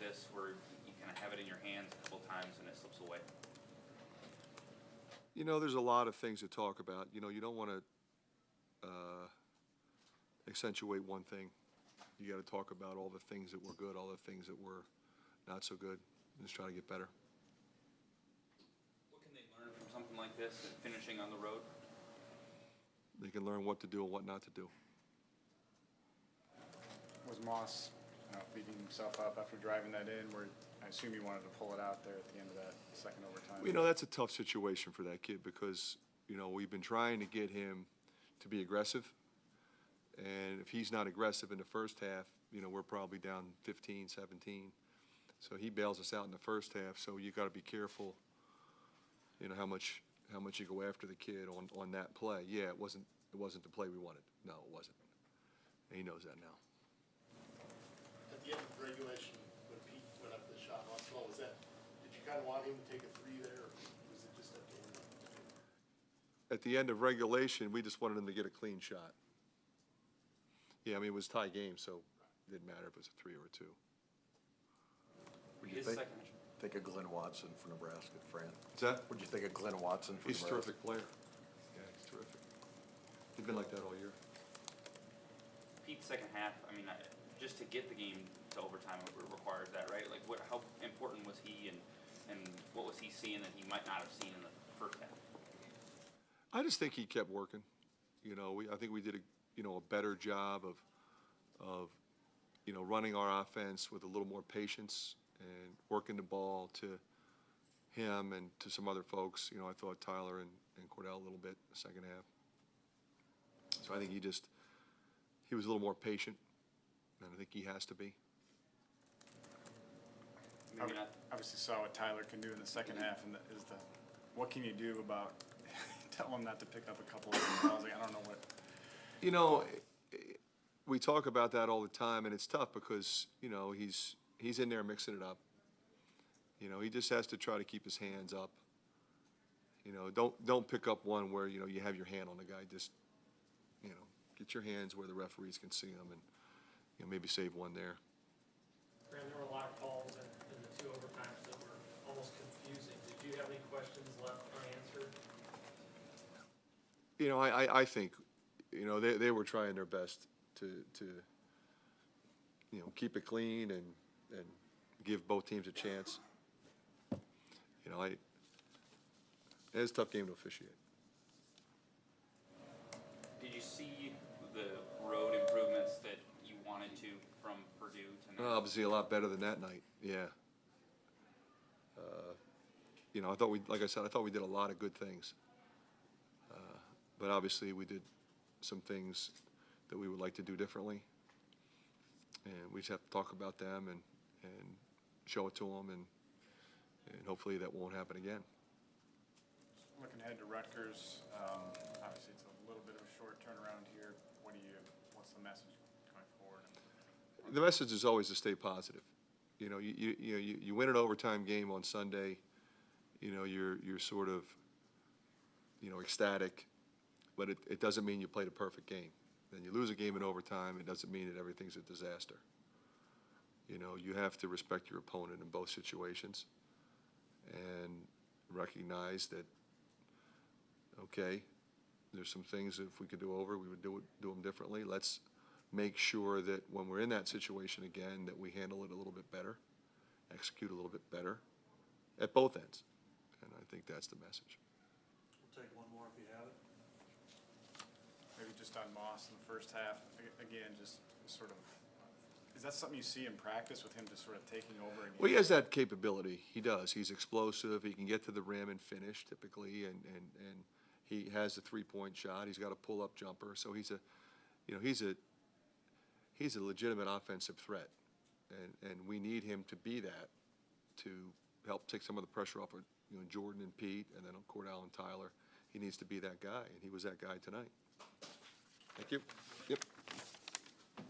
this where you kind of have it in your hands a couple times and it slips away? You know, there's a lot of things to talk about. You know, you don't want to accentuate one thing. You got to talk about all the things that were good, all the things that were not so good, and just try to get better. What can they learn from something like this and finishing on the road? They can learn what to do and what not to do. Was Moss beating himself up after driving that in, where I assume he wanted to pull it out there at the end of that second overtime? You know, that's a tough situation for that kid because, you know, we've been trying to get him to be aggressive. And if he's not aggressive in the first half, you know, we're probably down 15, 17. So he bails us out in the first half. So you got to be careful, you know, how much you go after the kid on that play. Yeah, it wasn't the play we wanted. No, it wasn't. And he knows that now. At the end of regulation, when Pete went up the shot off goal, was that, did you kind of want him to take a three there, or was it just at the end? At the end of regulation, we just wanted him to get a clean shot. Yeah, I mean, it was tie game, so it didn't matter if it was a 3 or a 2. What do you His think? second. Think of Glenn Watson for Nebraska, Fran? Is that? What do you think of Glenn Watson for He's a Nebraska? terrific player. Yeah, he's terrific. He's been like that all year. Pete's second half, I mean, just to get the game to overtime, it requires that, right? Like, how important was he, and what was he seeing that he might not have seen in the first half? I just think he kept working. You know, I think we did a better job of running our offense with a little more patience and working the ball to him and to some other folks. You know, I thought Tyler and Cordell a little bit the second half. So I think he was a little more patient, and I think he has to be. Maybe not. Obviously saw what Tyler can do in the second half, and what can you do about tell him not to pick up a couple of fouls? Like, I don't know what. You know, we talk about that all the time, and it's tough because, you know, he's in there mixing it up. You know, he just has to try to keep his hands up. You know, don't pick up one where, you know, you have your hand on the guy. Just, you know, get your hands where the referees can see them and, you know, maybe save one there. Fran, there were a lot of calls in the 2 overtimes that were almost confusing. Did you have any questions left unanswered? You know, I think, you know, they were trying their best to you know, keep it clean and give both teams a chance. You know, it's a tough game to officiate. Did you see the road improvements that you wanted to from Purdue tonight? Obviously, a lot better than that night. Yeah. You know, like I said, I thought we did a lot of good things. But obviously, we did some things that we would like to do differently. And we just have to talk about them and show it to them, and hopefully that won't happen again. Looking ahead to Rutgers, obviously it's a little bit of a short turnaround here. What's the message going forward? The message is always to stay positive. You know, you win an overtime game on Sunday. You know, you're sort of, you know, ecstatic, but it doesn't mean you played a perfect game. Then you lose a game in overtime, it doesn't mean that everything's a disaster. You know, you have to respect your opponent in both situations and recognize that, okay, there's some things that if we could do over, we would do them differently. Let's make sure that when we're in that situation again, that we handle it a little bit better, execute a little bit better at both ends. And I think that's the message. We'll take one more if you have it. Maybe just on Moss in the first half, again, just sort of, is that something you see in practice with him just sort of taking over again? Well, he has that capability. He does. He's explosive. He can get to the rim and finish typically, and he has a 3-point shot. He's got a pull-up jumper, so he's a legitimate offensive threat, and we need him to be that to help take some of the pressure off of, you know, Jordan and Pete, and then Cordell and Tyler. He needs to be that guy, and he was that guy tonight. Thank you.